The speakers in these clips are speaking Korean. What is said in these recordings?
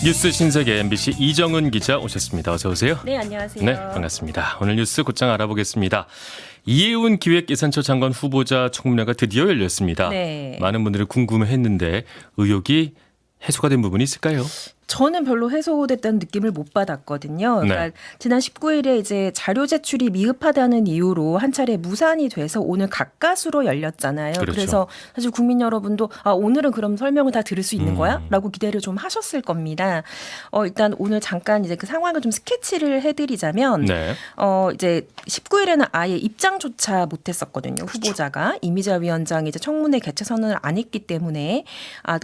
뉴스 신세계 MBC 이정은 기자 오셨습니다. 어서 오세요. 네, 안녕하세요. 네, 반갑습니다. 오늘 뉴스 곧장 알아보겠습니다. 이해운 기획예산처 장관 후보자 청문회가 드디어 열렸습니다. 네. 많은 분들이 궁금해했는데 의혹이 해소가 된 부분이 있을까요? 저는 별로 해소됐다는 느낌을 못 받았거든요. 그러니까 네. 지난 19일에 이제 자료 제출이 미흡하다는 이유로 한 차례 무산이 돼서 오늘 가까스로 열렸잖아요. 그렇죠. 그래서 사실 국민 여러분도 오늘은 그럼 설명을 다 들을 수 있는 거야? 라고 기대를 좀 하셨을 겁니다. 일단 오늘 잠깐 이제 그 상황을 좀 스케치를 해드리자면 네. 이제 19일에는 아예 입장조차 못했었거든요. 그렇죠. 후보자가 이미자 위원장이 이제 청문회 개최 선언을 안 했기 때문에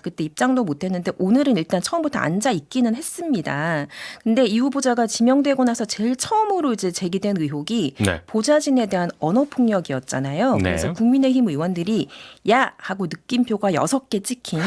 그때 입장도 못했는데 오늘은 일단 처음부터 앉아 있기는 했습니다. 근데 이 후보자가 지명되고 나서 제일 처음으로 이제 제기된 의혹이 네. 보좌진에 대한 언어 폭력이었잖아요. 네. 그래서 국민의힘 의원들이 야 하고 느낌표가 6개 찍힌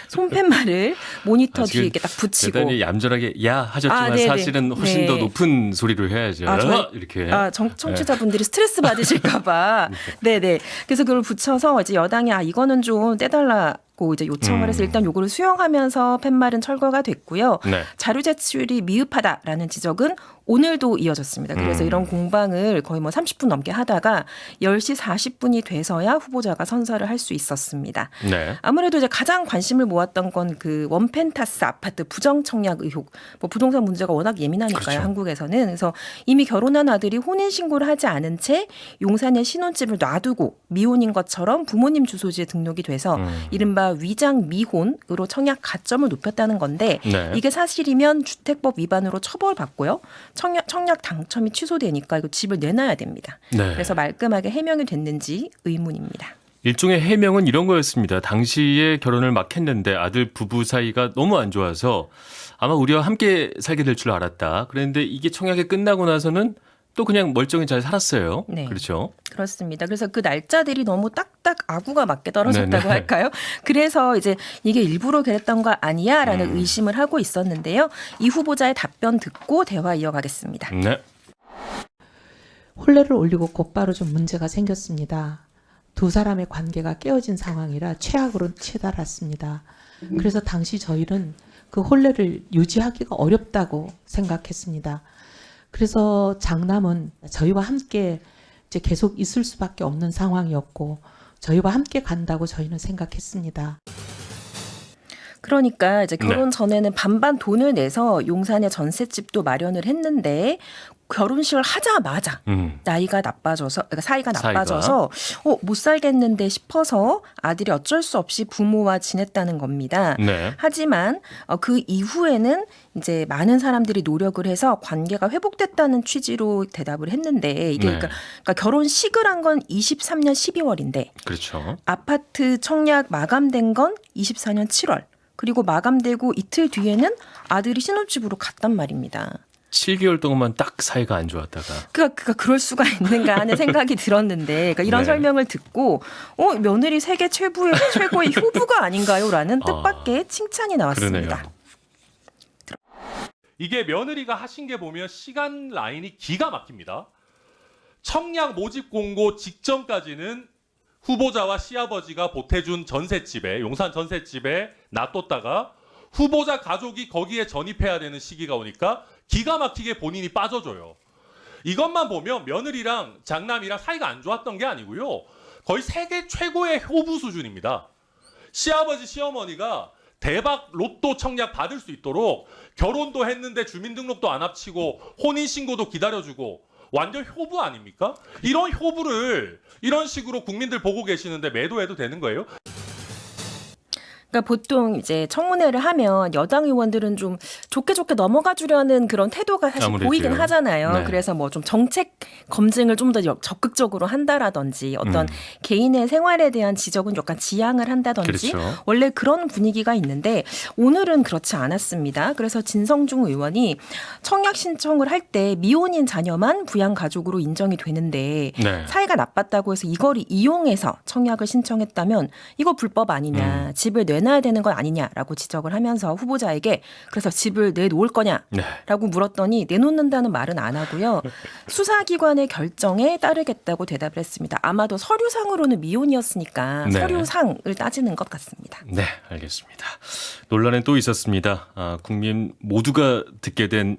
손팻말을 모니터 뒤에 이렇게 딱 붙이고 대단히 얌전하게 야 하셨지만 네네. 사실은 훨씬 더 네. 높은 소리로 해야죠. 이렇게. 청취자분들이 스트레스 받으실까봐. 네네. 그래서 그걸 붙여서 이제 여당이 이거는 좀 떼달라고 이제 요청을 해서 일단 요거를 수용하면서 팻말은 철거가 됐고요. 네. 자료 제출이 미흡하다라는 지적은 오늘도 이어졌습니다. 그래서 이런 공방을 거의 30분 넘게 하다가 10시 40분이 돼서야 후보자가 선서를 할 수 있었습니다. 네. 아무래도 이제 가장 관심을 모았던 건 그 원펜타스 아파트 부정 청약 의혹. 부동산 문제가 워낙 예민하니까요. 그렇죠. 한국에서는. 그래서 이미 결혼한 아들이 혼인 신고를 하지 않은 채 용산에 신혼집을 놔두고 미혼인 것처럼 부모님 주소지에 등록이 돼서 이른바 위장 미혼으로 청약 가점을 높였다는 건데 네. 이게 사실이면 주택법 위반으로 처벌받고요. 청약 당첨이 취소되니까 이거 집을 내놔야 됩니다. 네. 그래서 말끔하게 해명이 됐는지 의문입니다. 일종의 해명은 이런 거였습니다. 당시에 결혼을 막 했는데 아들 부부 사이가 너무 안 좋아서 아마 우리와 함께 살게 될 줄 알았다. 그런데 이게 청약이 끝나고 나서는 또 그냥 멀쩡히 잘 살았어요. 네. 그렇죠. 그렇습니다. 그래서 그 날짜들이 너무 딱딱 아구가 맞게 떨어졌다고 네네. 할까요? 그래서 이제 이게 일부러 그랬던 거 아니야라는 의심을 하고 있었는데요. 이 후보자의 답변 듣고 대화 이어가겠습니다. 네. 혼례를 올리고 곧바로 좀 문제가 생겼습니다. 두 사람의 관계가 깨어진 상황이라 최악으로 치달았습니다. 그래서 당시 저희는 그 혼례를 유지하기가 어렵다고 생각했습니다. 그래서 장남은 저희와 함께 이제 계속 있을 수밖에 없는 상황이었고 저희와 함께 간다고 저희는 생각했습니다. 그러니까 이제 결혼 전에는 반반 돈을 내서 용산에 전셋집도 마련을 했는데 결혼식을 하자마자 나이가 나빠져서 그러니까 사이가 나빠져서 못 살겠는데 싶어서 아들이 어쩔 수 없이 부모와 지냈다는 겁니다. 네. 하지만 그 이후에는 이제 많은 사람들이 노력을 해서 관계가 회복됐다는 취지로 대답을 했는데 이게 네. 그러니까 결혼식을 한 건 23년 12월인데 그렇죠. 아파트 청약 마감된 건 24년 7월. 그리고 마감되고 이틀 뒤에는 아들이 신혼집으로 갔단 말입니다. 7개월 동안만 딱 사이가 안 좋았다가. 그러니까 그럴 수가 있는가 하는 생각이 들었는데 그러니까 이런 네. 설명을 듣고 며느리 세계 최고의 효부가 아닌가요라는 뜻밖의 칭찬이 나왔습니다. 그러네요. 이게 며느리가 하신 게 보면 시간 라인이 기가 막힙니다. 청약 모집 공고 직전까지는 후보자와 시아버지가 보태준 전셋집에 용산 전셋집에 놔뒀다가 후보자 가족이 거기에 전입해야 되는 시기가 오니까 기가 막히게 본인이 빠져줘요. 이것만 보면 며느리랑 장남이랑 사이가 안 좋았던 게 아니고요. 거의 세계 최고의 효부 수준입니다. 시아버지 시어머니가 대박 로또 청약 받을 수 있도록 결혼도 했는데 주민등록도 안 합치고 혼인신고도 기다려주고 완전 효부 아닙니까? 이런 효부를 이런 식으로 국민들 보고 계시는데 매도해도 되는 거예요? 그러니까 보통 이제 청문회를 하면 여당 의원들은 좀 좋게 넘어가 주려는 그런 태도가 사실 아무래도요. 보이긴 하잖아요. 네. 그래서 뭐 좀 정책 검증을 좀 더 적극적으로 한다라든지 어떤 개인의 생활에 대한 지적은 약간 지양을 한다든지 그렇죠. 원래 그런 분위기가 있는데 오늘은 그렇지 않았습니다. 그래서 진성중 의원이 청약 신청을 할 때 미혼인 자녀만 부양 가족으로 인정이 되는데 네. 사이가 나빴다고 해서 이걸 이용해서 청약을 신청했다면 이거 불법 아니냐. 집을 내놔야 되는 건 아니냐라고 지적을 하면서 후보자에게 그래서 집을 내놓을 거냐라고 네. 물었더니 내놓는다는 말은 안 하고요. 수사기관의 결정에 따르겠다고 대답을 했습니다. 아마도 서류상으로는 미혼이었으니까 네. 서류상을 따지는 것 같습니다. 네, 알겠습니다. 논란은 또 있었습니다. 국민 모두가 듣게 된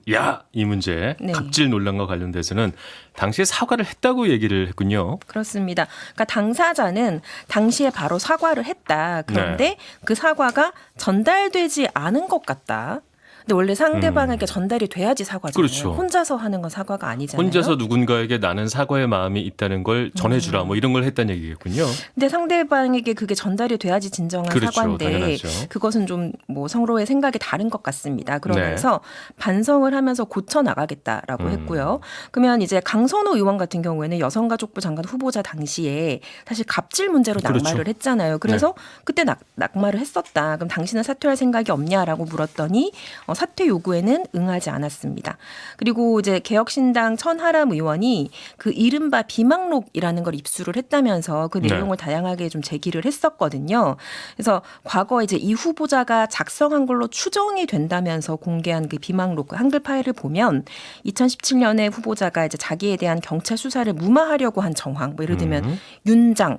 이 문제, 네. 갑질 논란과 관련돼서는 당시에 사과를 했다고 얘기를 했군요. 그렇습니다. 그러니까 당사자는 당시에 바로 사과를 했다. 그런데 네. 그 사과가 전달되지 않은 것 같다. 근데 원래 상대방에게 전달이 돼야지 사과잖아요. 그렇죠. 혼자서 하는 건 사과가 아니잖아요. 혼자서 누군가에게 나는 사과의 마음이 있다는 걸 전해주라 뭐 이런 걸 했다는 얘기겠군요. 근데 상대방에게 그게 전달이 돼야지 진정한 그렇죠. 사과인데 당연하죠. 그것은 좀 뭐 서로의 생각이 다른 것 같습니다. 그러면서 반성을 하면서 고쳐 나가겠다라고 했고요. 그러면 이제 강선우 의원 같은 경우에는 여성가족부 장관 후보자 당시에 사실 갑질 문제로 그렇죠. 낙마를 했잖아요. 그래서 그때 낙마를 했었다. 그럼 당신은 사퇴할 생각이 없냐라고 물었더니 사퇴 요구에는 응하지 않았습니다. 그리고 이제 개혁신당 천하람 의원이 그 이른바 비망록이라는 걸 입수를 했다면서 그 내용을 다양하게 좀 제기를 했었거든요. 그래서 과거 이제 이 후보자가 작성한 걸로 추정이 된다면서 공개한 그 비망록 그 한글 파일을 보면 2017년에 후보자가 이제 자기에 대한 경찰 수사를 무마하려고 한 정황, 뭐 예를 들면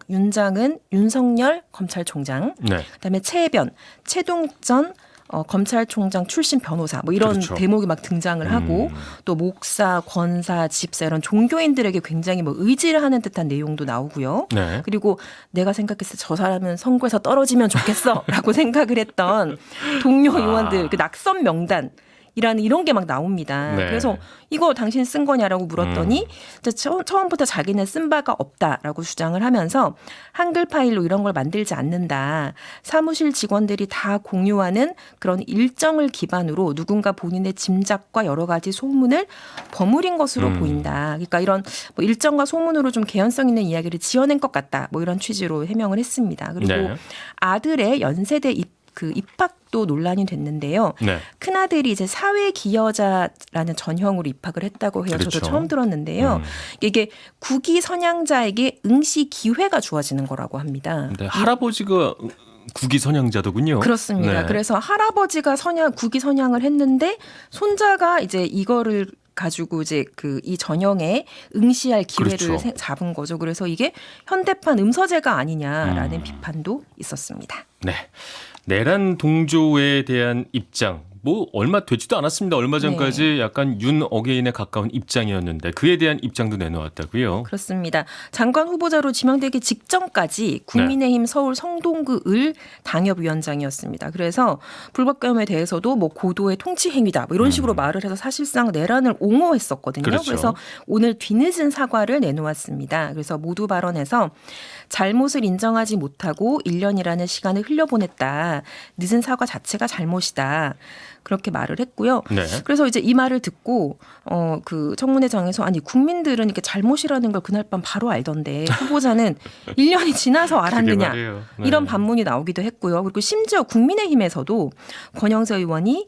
윤장은 윤석열 검찰총장, 그다음에 최혜변, 최동전 검찰총장 출신 변호사 뭐 이런 그렇죠. 대목이 막 등장을 하고 또 목사, 권사, 집사 이런 종교인들에게 굉장히 뭐 의지를 하는 듯한 내용도 나오고요. 네. 그리고 내가 생각했을 때 저 사람은 선거에서 떨어지면 좋겠어라고 생각을 했던 동료 의원들 그 낙선 명단 이런 게 막 나옵니다. 네. 그래서 이거 당신 쓴 거냐라고 물었더니 이제 처음부터 자기는 쓴 바가 없다라고 주장을 하면서 한글 파일로 이런 걸 만들지 않는다. 사무실 직원들이 다 공유하는 그런 일정을 기반으로 누군가 본인의 짐작과 여러 가지 소문을 버무린 것으로 보인다. 그러니까 이런 뭐 일정과 소문으로 좀 개연성 있는 이야기를 지어낸 것 같다. 뭐 이런 취지로 해명을 했습니다. 그리고 네. 아들의 연세대 입학도 논란이 됐는데요. 네. 큰아들이 이제 사회기여자라는 전형으로 입학을 했다고 해요. 그렇죠. 저도 처음 들었는데요. 이게 국위 선양자에게 응시 기회가 주어지는 거라고 합니다. 근데 할아버지가 국위 선양자더군요. 그렇습니다. 네. 그래서 할아버지가 국위 선양을 했는데 손자가 이제 이거를 가지고 이제 이 전형에 응시할 기회를 그렇죠. 잡은 거죠. 그래서 이게 현대판 음서제가 아니냐라는 비판도 있었습니다. 네. 내란 동조에 대한 입장 뭐 얼마 되지도 않았습니다. 얼마 전까지 약간 윤 어게인에 가까운 입장이었는데 그에 대한 입장도 내놓았다고요. 그렇습니다. 장관 후보자로 지명되기 직전까지 국민의힘 서울 성동구 을 당협위원장이었습니다. 그래서 불법경에 대해서도 뭐 고도의 통치 행위다 뭐 이런 식으로 말을 해서 사실상 내란을 옹호했었거든요. 그렇죠. 그래서 오늘 뒤늦은 사과를 내놓았습니다. 그래서 모두 발언에서 잘못을 인정하지 못하고 1년이라는 시간을 흘려보냈다. 늦은 사과 자체가 잘못이다. 그렇게 말을 했고요. 네. 그래서 이제 이 말을 듣고 그 청문회장에서 아니 국민들은 이렇게 잘못이라는 걸 그날 밤 바로 알던데 후보자는 1년이 지나서 알았느냐 말이에요. 네. 이런 반문이 나오기도 했고요. 그리고 심지어 국민의힘에서도 권영세 의원이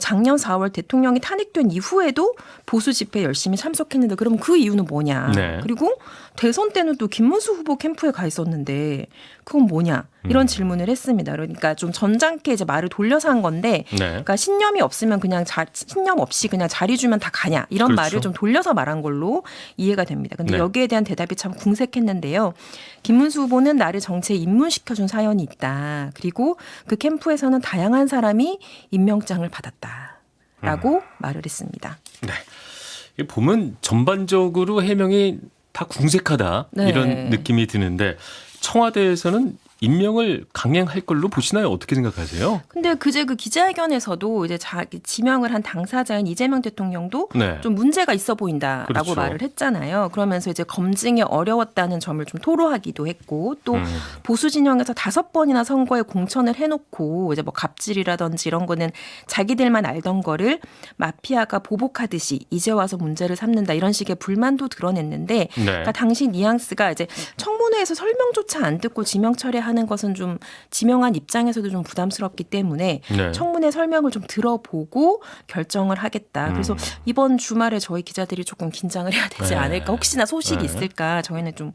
작년 4월 대통령이 탄핵된 이후에도 보수 집회에 열심히 참석했는데 그럼 그 이유는 뭐냐. 네. 그리고 대선 때는 또 김문수 후보 캠프에 가 있었는데 그건 뭐냐. 이런 질문을 했습니다. 그러니까 좀 점잖게 이제 말을 돌려서 한 건데 네. 그러니까 신념이 없으면 신념 없이 그냥 자리 주면 다 가냐. 이런 그렇죠. 말을 좀 돌려서 말한 걸로 이해가 됩니다. 근데 네. 여기에 대한 대답이 참 궁색했는데요. 김문수 후보는 나를 정치에 입문시켜준 사연이 있다. 그리고 그 캠프에서는 다양한 사람이 임명장을 받았다라고 말을 했습니다. 네. 이게 보면 전반적으로 해명이 다 궁색하다 네. 이런 느낌이 드는데 청와대에서는 임명을 강행할 걸로 보시나요? 어떻게 생각하세요? 근데 그제 그 기자회견에서도 이제 지명을 한 당사자인 이재명 대통령도 네. 좀 문제가 있어 보인다라고 그렇죠. 말을 했잖아요. 그러면서 이제 검증이 어려웠다는 점을 좀 토로하기도 했고 또 보수 진영에서 5번이나 선거에 공천을 해놓고 이제 뭐 갑질이라든지 이런 거는 자기들만 알던 거를 마피아가 보복하듯이 이제 와서 문제를 삼는다 이런 식의 불만도 드러냈는데 네. 그러니까 당시 뉘앙스가 이제 청문회 청문회에서 설명조차 안 듣고 지명 철회하는 것은 좀 지명한 입장에서도 좀 부담스럽기 때문에 네. 청문회 설명을 좀 들어보고 결정을 하겠다. 그래서 이번 주말에 저희 기자들이 조금 긴장을 해야 되지 네. 않을까. 혹시나 소식이 네. 있을까 저희는 좀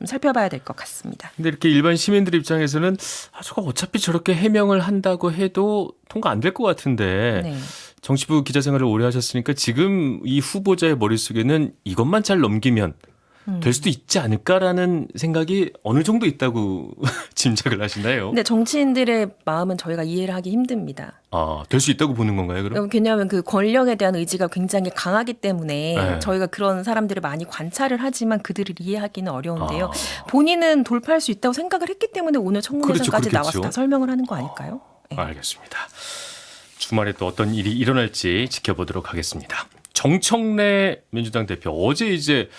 살펴봐야 될 것 같습니다. 근데 이렇게 일반 시민들 입장에서는 저거 어차피 저렇게 해명을 한다고 해도 통과 안 될 것 같은데 네. 정치부 기자 생활을 오래 하셨으니까 지금 이 후보자의 머릿속에는 이것만 잘 넘기면 될 수도 있지 않을까라는 생각이 어느 정도 있다고 짐작을 하시나요? 근데 정치인들의 마음은 저희가 이해를 하기 힘듭니다. 될 수 있다고 보는 건가요, 그럼? 왜냐하면 그 권력에 대한 의지가 굉장히 강하기 때문에 네. 저희가 그런 사람들을 많이 관찰을 하지만 그들을 이해하기는 어려운데요. 아. 본인은 돌파할 수 있다고 생각을 했기 때문에 오늘 청문회장까지 그렇겠죠. 나와서 다 설명을 하는 거 아닐까요? 네. 알겠습니다. 주말에 또 어떤 일이 일어날지 지켜보도록 하겠습니다. 정청래 민주당 대표 어제 이제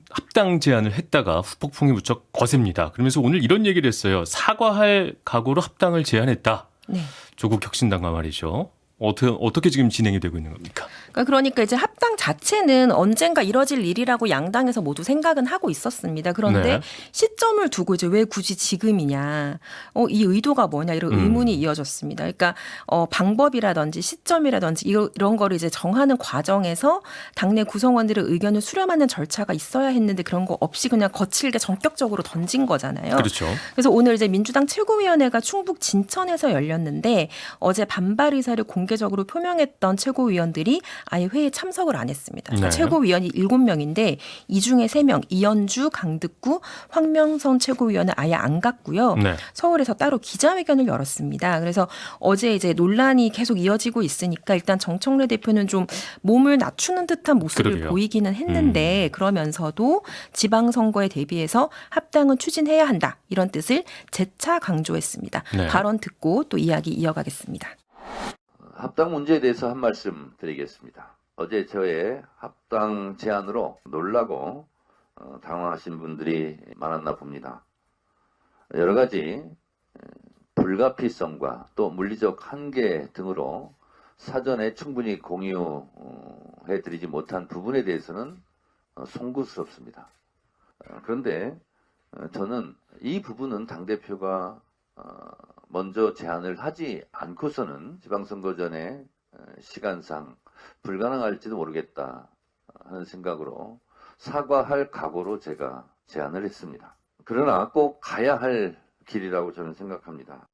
합당 제안을 했다가 후폭풍이 무척 거셉니다. 그러면서 오늘 이런 얘기를 했어요. 사과할 각오로 합당을 제안했다. 네. 조국 혁신당과 말이죠. 어떻게 지금 진행이 되고 있는 겁니까? 그러니까 이제 합당 자체는 언젠가 이뤄질 일이라고 양당에서 모두 생각은 하고 있었습니다. 그런데 네. 시점을 두고 이제 왜 굳이 지금이냐, 이 의도가 뭐냐 이런 의문이 이어졌습니다. 그러니까 방법이라든지 시점이라든지 이런 거를 이제 정하는 과정에서 당내 구성원들의 의견을 수렴하는 절차가 있어야 했는데 그런 거 없이 그냥 거칠게 전격적으로 던진 거잖아요. 그렇죠. 그래서 오늘 이제 민주당 최고위원회가 충북 진천에서 열렸는데 어제 반발 의사를 공개적으로 표명했던 최고위원들이 아예 회의에 참석을 안 했습니다. 네. 최고위원이 7명인데 이 중에 3명 이현주, 강득구, 황명선 최고위원은 아예 안 갔고요. 네. 서울에서 따로 기자회견을 열었습니다. 그래서 어제 이제 논란이 계속 이어지고 있으니까 일단 정청래 대표는 좀 몸을 낮추는 듯한 모습을 그러게요. 보이기는 했는데 그러면서도 지방선거에 대비해서 합당은 추진해야 한다. 이런 뜻을 재차 강조했습니다. 네. 발언 듣고 또 이야기 이어가겠습니다. 합당 문제에 대해서 한 말씀 드리겠습니다. 어제 저의 합당 제안으로 놀라고 당황하신 분들이 많았나 봅니다. 여러 가지 불가피성과 또 물리적 한계 등으로 사전에 충분히 공유해드리지 못한 부분에 대해서는 송구스럽습니다. 그런데 저는 이 부분은 당대표가 먼저 제안을 하지 않고서는 지방선거 전에 시간상 불가능할지도 모르겠다 하는 생각으로 사과할 각오로 제가 제안을 했습니다. 그러나 꼭 가야 할 길이라고 저는 생각합니다.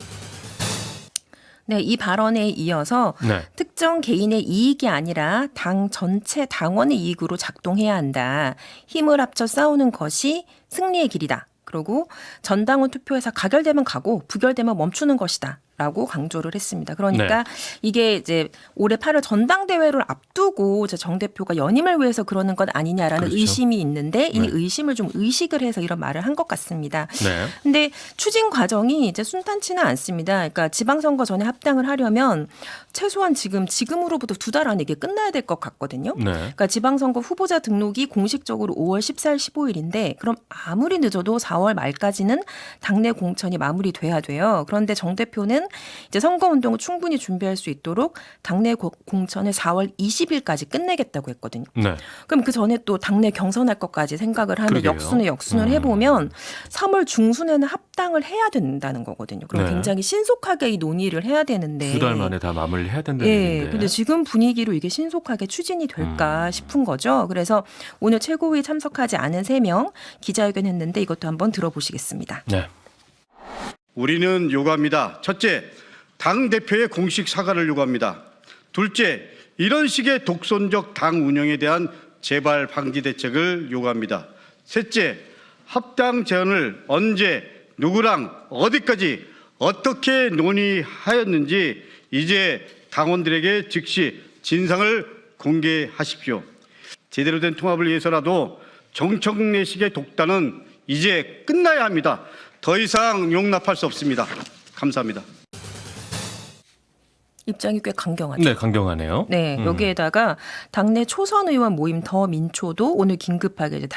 네, 이 발언에 이어서 네. 특정 개인의 이익이 아니라 당 전체 당원의 이익으로 작동해야 한다. 힘을 합쳐 싸우는 것이 승리의 길이다. 그리고 전당원 투표에서 가결되면 가고 부결되면 멈추는 것이다. 라고 강조를 했습니다. 그러니까 이게 이제 올해 8월 전당대회를 앞두고 정 대표가 연임을 위해서 그러는 것 아니냐라는 그렇죠. 의심이 있는데 이 네. 의심을 좀 의식을 해서 이런 말을 한 것 같습니다. 네. 근데 추진 과정이 이제 순탄치는 않습니다. 그러니까 지방선거 전에 합당을 하려면 최소한 지금으로부터 2달 안에 이게 끝나야 될 것 같거든요. 네. 그러니까 지방선거 후보자 등록이 공식적으로 5월 14일, 15일인데 그럼 아무리 늦어도 4월 말까지는 당내 공천이 마무리돼야 돼요. 그런데 정 대표는 이제 선거운동을 충분히 준비할 수 있도록 당내 공천을 4월 20일까지 끝내겠다고 했거든요. 네. 그럼 그 전에 또 당내 경선할 것까지 생각을 하면 그러게요. 역순을 해보면 3월 중순에는 합당을 해야 된다는 거거든요. 그럼 네. 굉장히 신속하게 이 논의를 해야 되는데 2달 만에 다 마무리를 해야 된다는 예, 얘기인데. 근데 지금 분위기로 이게 신속하게 추진이 될까 싶은 거죠. 그래서 오늘 최고위 참석하지 않은 3명 기자회견 했는데 이것도 한번 들어보시겠습니다. 네. 우리는 요구합니다. 첫째, 당대표의 공식 사과를 요구합니다. 둘째, 이런 식의 독선적 당 운영에 대한 재발 방지 대책을 요구합니다. 셋째, 합당 제안을 언제, 누구랑, 어디까지, 어떻게 논의하였는지 이제 당원들에게 즉시 진상을 공개하십시오. 제대로 된 통합을 위해서라도 정청래식의 독단은 이제 끝나야 합니다. 더 이상 용납할 수 없습니다. 감사합니다. 입장이 꽤 강경하죠. 네, 강경하네요. 네, 여기에다가 당내 초선 의원 모임 더 민초도 오늘 긴급하게 이제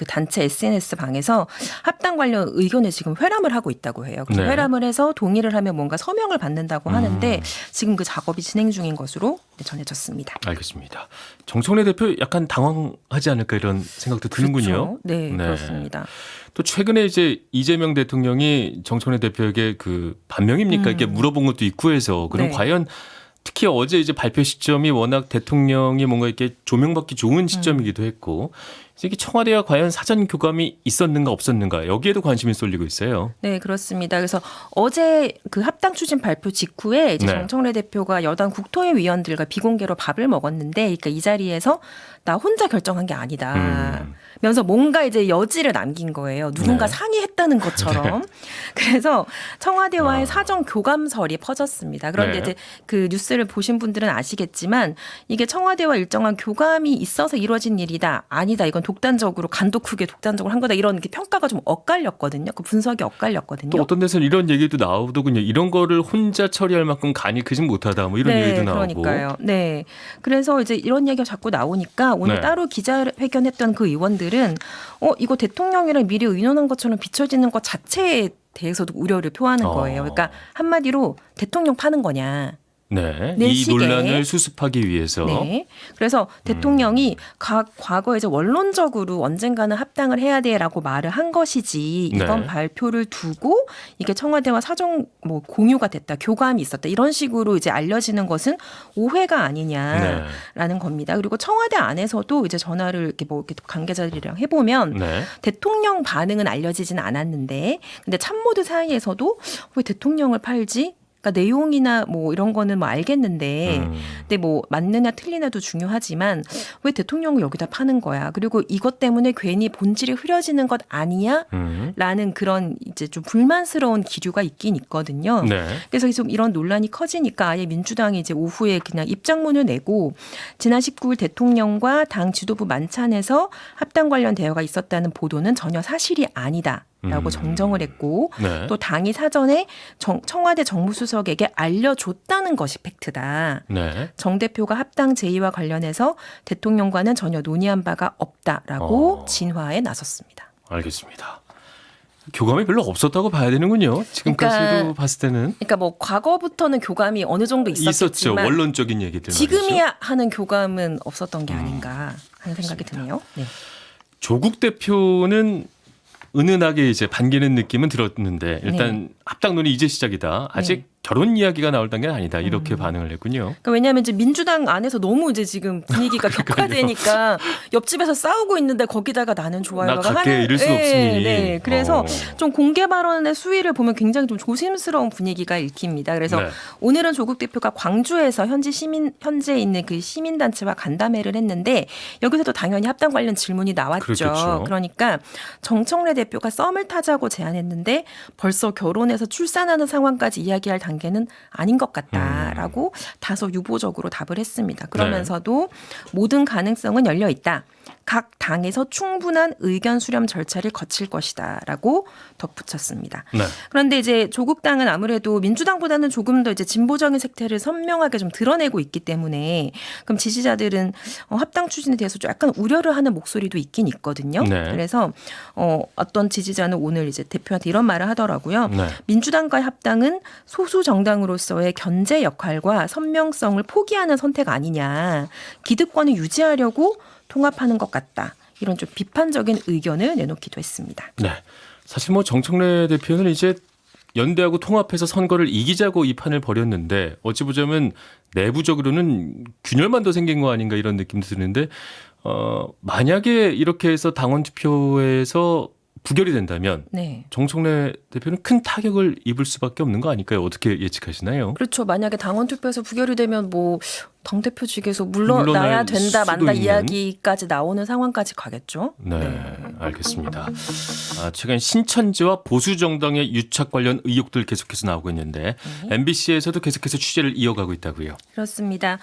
단체 SNS 방에서 합당 관련 의견에 지금 회람을 하고 있다고 해요. 그래서 네. 회람을 해서 동의를 하면 뭔가 서명을 받는다고 하는데 지금 그 작업이 진행 중인 것으로 전해졌습니다. 알겠습니다. 정청래 대표 약간 당황하지 않을까 이런 생각도 드는군요. 그렇죠. 네, 그렇습니다. 또 최근에 이제 이재명 대통령이 정청래 대표에게 그 반명입니까 이렇게 물어본 것도 있고 해서 그럼 네. 과연 특히 어제 이제 발표 시점이 워낙 대통령이 뭔가 이렇게 조명받기 좋은 시점이기도 했고 이게 청와대와 과연 사전 교감이 있었는가 없었는가 여기에도 관심이 쏠리고 있어요. 네, 그렇습니다. 그래서 어제 그 합당 추진 발표 직후에 이제 네. 정청래 대표가 여당 국토위 위원들과 비공개로 밥을 먹었는데, 그러니까 이 자리에서 나 혼자 결정한 게 아니다. 면서 뭔가 이제 여지를 남긴 거예요. 누군가 네. 상의했다는 것처럼. 그래서 청와대와의 아. 사전 교감설이 퍼졌습니다. 그런데 네. 이제 그 뉴스를 보신 분들은 아시겠지만 이게 청와대와 일정한 교감이 있어서 이루어진 일이다. 아니다. 이건 독단적으로 간도 크게 독단적으로 한 거다. 이런 게 평가가 좀 엇갈렸거든요. 그 분석이 엇갈렸거든요. 또 어떤 데서는 이런 얘기도 나오더군요. 이런 거를 혼자 처리할 만큼 간이 크진 못하다. 뭐 이런 얘기도 나오고. 그러니까요. 네. 그래서 이제 이런 얘기가 자꾸 나오니까 오늘 네. 따로 기자회견했던 그 의원들은 이거 대통령이랑 미리 의논한 것처럼 비춰지는 것 자체에 대해서도 우려를 표하는 거예요. 그러니까 한마디로 대통령 파는 거냐. 네. 내 이 시기에. 논란을 수습하기 위해서. 네. 그래서 대통령이 과거에 이제 원론적으로 언젠가는 합당을 해야 돼라고 말을 한 것이지 이번 네. 발표를 두고 이게 청와대와 사정 뭐 공유가 됐다, 교감이 있었다 이런 식으로 이제 알려지는 것은 오해가 아니냐라는 겁니다. 그리고 청와대 안에서도 이제 전화를 이렇게 뭐 이렇게 관계자들이랑 해보면 네. 대통령 반응은 알려지진 않았는데, 근데 참모들 사이에서도 왜 대통령을 팔지? 그러니까 내용이나 뭐 이런 거는 뭐 알겠는데, 근데 뭐 맞느냐 틀리냐도 중요하지만 왜 대통령을 여기다 파는 거야? 그리고 이것 때문에 괜히 본질이 흐려지는 것 아니야? 라는 그런 이제 좀 불만스러운 기류가 있긴 있거든요. 네. 그래서 좀 이런 논란이 커지니까 아예 민주당이 이제 오후에 그냥 입장문을 내고 지난 19일 대통령과 당 지도부 만찬에서 합당 관련 대화가 있었다는 보도는 전혀 사실이 아니다. 라고 정정을 했고 네. 또 당이 사전에 청와대 정무수석에게 알려줬다는 것이 팩트다. 네. 정 대표가 합당 제의와 관련해서 대통령과는 전혀 논의한 바가 없다라고 진화에 나섰습니다. 알겠습니다. 교감이 별로 없었다고 봐야 되는군요. 지금까지로 그러니까 봤을 때는. 그러니까 뭐 과거부터는 교감이 어느 정도 있었죠. 있었겠지만 원론적인 얘기들. 지금이야 말이죠. 하는 교감은 없었던 게 아닌가 하는 생각이 드네요. 네. 조국 대표는 은은하게 이제 반기는 느낌은 들었는데 일단 네. 합당 논의 이제 시작이다. 아직 네. 결혼 이야기가 나올 단계는 아니다. 이렇게 반응을 했군요. 그러니까 왜냐하면 이제 민주당 안에서 너무 이제 지금 분위기가 격화되니까 옆집에서 싸우고 있는데 거기다가 나는 좋아요가 나 갈게 이럴 수 없으니. 네. 그래서 좀 공개 발언의 수위를 보면 굉장히 좀 조심스러운 분위기가 읽힙니다. 그래서 네. 오늘은 조국 대표가 광주에서 현재 있는 그 시민단체와 간담회를 했는데 여기서도 당연히 합당 관련 질문이 나왔죠. 그렇겠죠. 그러니까 정청래 대표가 썸을 타자고 제안했는데 벌써 결혼해서 출산하는 상황까지 이야기할 단계는 아닌 것 같다라고 다소 유보적으로 답을 했습니다. 그러면서도 모든 가능성은 열려 있다. 각 당에서 충분한 의견 수렴 절차를 거칠 것이다라고 덧붙였습니다. 네. 그런데 이제 조국 당은 아무래도 민주당보다는 조금 더 이제 진보적인 색태를 선명하게 좀 드러내고 있기 때문에 그럼 지지자들은 합당 추진에 대해서 좀 약간 우려를 하는 목소리도 있긴 있거든요. 네. 그래서 어떤 지지자는 오늘 이제 대표한테 이런 말을 하더라고요. 네. 민주당과의 합당은 소수 정당으로서의 견제 역할과 선명성을 포기하는 선택 아니냐. 기득권을 유지하려고 통합하는 것 같다. 이런 좀 비판적인 의견을 내놓기도 했습니다. 네. 사실 뭐 정청래 대표는 이제 연대하고 통합해서 선거를 이기자고 이 판을 벌였는데 어찌 보자면 내부적으로는 균열만 더 생긴 거 아닌가 이런 느낌도 드는데 만약에 이렇게 해서 당원 투표에서 부결이 된다면 네. 정청래 대표는 큰 타격을 입을 수밖에 없는 거 아닐까요? 어떻게 예측하시나요? 그렇죠. 만약에 당원 투표에서 부결이 되면 뭐 당대표직에서 물러나야 물러날 된다 수도 만다 있는. 이야기까지 나오는 상황까지 가겠죠. 네, 알겠습니다. 최근 신천지와 보수 정당의 유착 관련 의혹들 계속해서 나오고 있는데 MBC에서도 계속해서 취재를 이어가고 있다고요. 그렇습니다.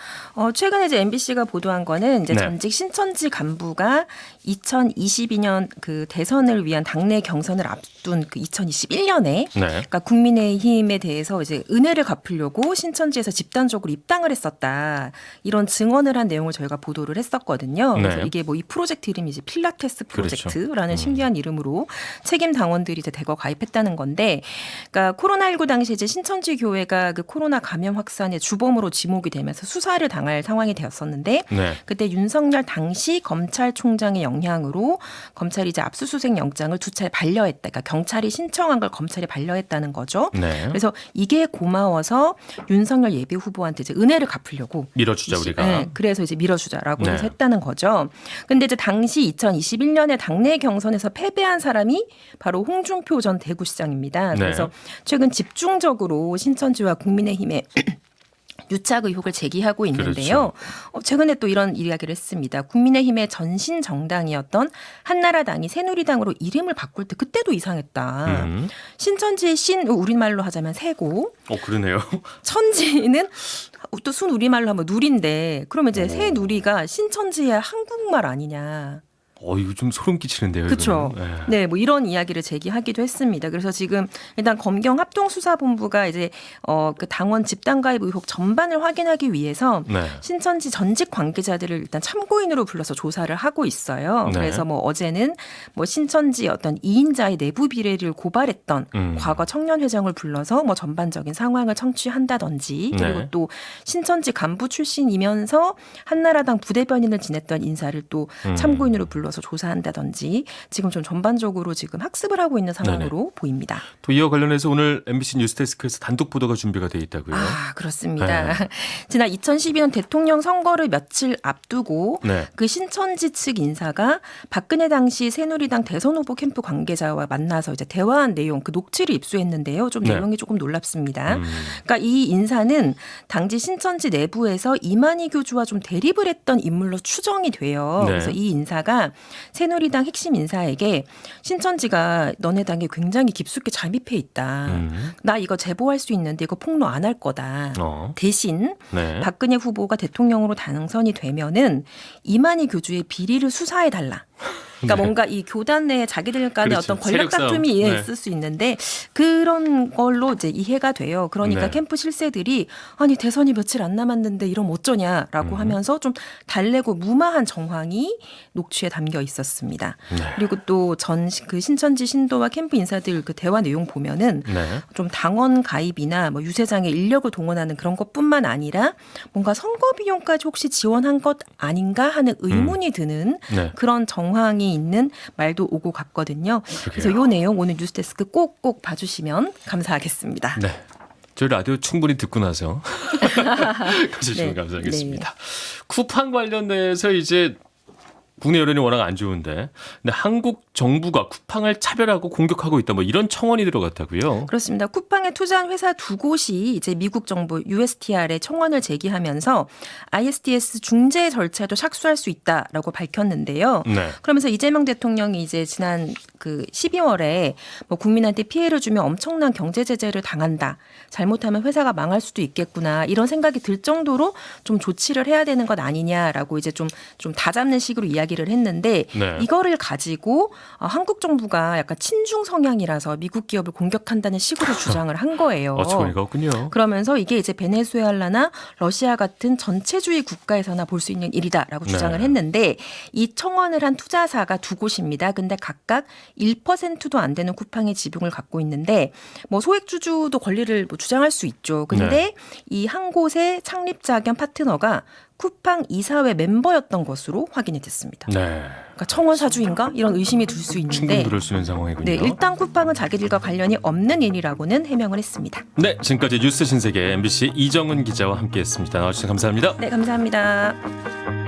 최근에 이제 MBC가 보도한 거는 이제 네. 전직 신천지 간부가 2022년 그 대선을 위한 당내 경선을 앞둔 그 2021년에 네. 그러니까 국민의힘에 대해서 이제 은혜를 갚으려고 신천지에서 집단적으로 입당을 했었다. 이런 증언을 한 내용을 저희가 보도를 했었거든요. 그래서 네. 이게 뭐 이 프로젝트 이름이 이제 필라테스 그렇죠. 프로젝트라는 신기한 이름으로 책임 당원들이 이제 대거 가입했다는 건데, 그러니까 코로나19 당시 이제 신천지 교회가 그 코로나 감염 확산의 주범으로 지목이 되면서 수사를 당할 상황이 되었었는데, 네. 그때 윤석열 당시 검찰총장의 영향으로 검찰이 이제 압수수색 영장을 2차례 반려했다. 그러니까 경찰이 신청한 걸 검찰이 반려했다는 거죠. 네. 그래서 이게 고마워서 윤석열 예비 후보한테 이제 은혜를 갚으려고 밀어주자 우리가. 네, 그래서 이제 밀어주자라고 네. 해서 했다는 거죠. 근데 이제 당시 2021년에 당내 경선에서 패배한 사람이 바로 홍준표 전 대구시장입니다. 네. 그래서 최근 집중적으로 신천지와 국민의힘에 유착 의혹을 제기하고 있는데요. 그렇죠. 최근에 또 이런 이야기를 했습니다. 국민의힘의 전신 정당이었던 한나라당이 새누리당으로 이름을 바꿀 때 그때도 이상했다. 신천지의 신, 우리말로 하자면 새고, 그러네요. 천지는 또 순 우리말로 하면 누리인데, 그러면 이제 새 누리가 신천지의 한국말 아니냐. 이거 좀 소름 끼치는데요. 그렇죠. 이거는. 네, 뭐 이런 이야기를 제기하기도 했습니다. 그래서 지금 일단 검경 합동수사본부가 이제 그 당원 집단가입 의혹 전반을 확인하기 위해서 네. 신천지 전직 관계자들을 일단 참고인으로 불러서 조사를 하고 있어요. 네. 그래서 뭐 어제는 뭐 신천지 어떤 2인자의 내부 비리를 고발했던 과거 청년회장을 불러서 뭐 전반적인 상황을 청취한다든지, 그리고 네. 또 신천지 간부 출신이면서 한나라당 부대변인을 지냈던 인사를 또 참고인으로 불러서 조사한다든지 지금 좀 전반적으로 지금 학습을 하고 있는 상황으로 보입니다. 또 이와 관련해서 오늘 MBC 뉴스데스크에서 단독 보도가 준비가 돼 있다고요. 아, 그렇습니다. 네. 지난 2012년 대통령 선거를 며칠 앞두고 네. 그 신천지 측 인사가 박근혜 당시 새누리당 대선 후보 캠프 관계자와 만나서 이제 대화한 내용, 그 녹취를 입수했는데요. 좀 네. 내용이 조금 놀랍습니다. 그러니까 이 인사는 당시 신천지 내부에서 이만희 교주와 좀 대립을 했던 인물로 추정이 돼요. 네. 그래서 이 인사가 새누리당 핵심 인사에게 신천지가 너네 당에 굉장히 깊숙이 잠입해 있다. 나 이거 제보할 수 있는데 이거 폭로 안 할 거다. 대신 네. 박근혜 후보가 대통령으로 당선이 되면은 이만희 교주의 비리를 수사해 달라. 그러니까 네. 뭔가 이 교단 내에 자기들 간의 그렇죠. 어떤 권력 세력 싸움. 다툼이 네. 있을 수 있는데 그런 걸로 이제 이해가 돼요. 그러니까 네. 캠프 실세들이 아니 대선이 며칠 안 남았는데 이러면 어쩌냐라고 하면서 좀 달래고 무마한 정황이 녹취에 담겨 있었습니다. 네. 그리고 또 그 신천지 신도와 캠프 인사들 그 대화 내용 보면은 네. 좀 당원 가입이나 뭐 유세장에 인력을 동원하는 그런 것뿐만 아니라 뭔가 선거 비용까지 혹시 지원한 것 아닌가 하는 의문이 드는 네. 그런 정황이 있는 말도 오고 갔거든요. 그래서 이 내용 오늘 뉴스데스크 꼭꼭 봐주시면 감사하겠습니다. 네. 저희 라디오 충분히 듣고 나서 가주시면 네. 감사하겠습니다. 쿠팡 관련해서 이제 국내 여론이 워낙 안 좋은데, 근데 한국 정부가 쿠팡을 차별하고 공격하고 있다, 뭐 이런 청원이 들어갔다고요? 그렇습니다. 쿠팡에 투자한 회사 2곳이 이제 미국 정부 USTR에 청원을 제기하면서 ISDS 중재 절차도 착수할 수 있다라고 밝혔는데요. 네. 그러면서 이재명 대통령이 이제 지난 그 12월에 뭐 국민한테 피해를 주면 엄청난 경제 제재를 당한다. 잘못하면 회사가 망할 수도 있겠구나. 이런 생각이 들 정도로 좀 조치를 해야 되는 것 아니냐라고 이제 좀 다잡는 식으로 이야기를 했는데 네. 이거를 가지고 한국 정부가 약간 친중 성향이라서 미국 기업을 공격한다는 식으로 주장을 한 거예요. 어처구니가 없군요. 그러면서 이게 이제 베네수엘라나 러시아 같은 전체주의 국가에서나 볼 수 있는 일이다라고 주장을 네. 했는데 이 청원을 한 투자사가 2곳입니다. 근데 각각 1%도 안 되는 쿠팡의 지분을 갖고 있는데 뭐 소액주주도 권리를 뭐 주장할 수 있죠. 근데 네. 이 한 곳의 창립자 겸 파트너가 쿠팡 이사회 멤버였던 것으로 확인이 됐습니다. 네. 그러니까 청원 사주인가 이런 의심이 들 수 충분히 있는데 그럴 수 있는 상황이군요. 네, 일단 쿠팡은 자기들과 관련이 없는 일이라고는 해명을 했습니다. 네, 지금까지 뉴스 신세계 MBC 이정은 기자와 함께했습니다. 나와주셔서 감사합니다. 네, 감사합니다.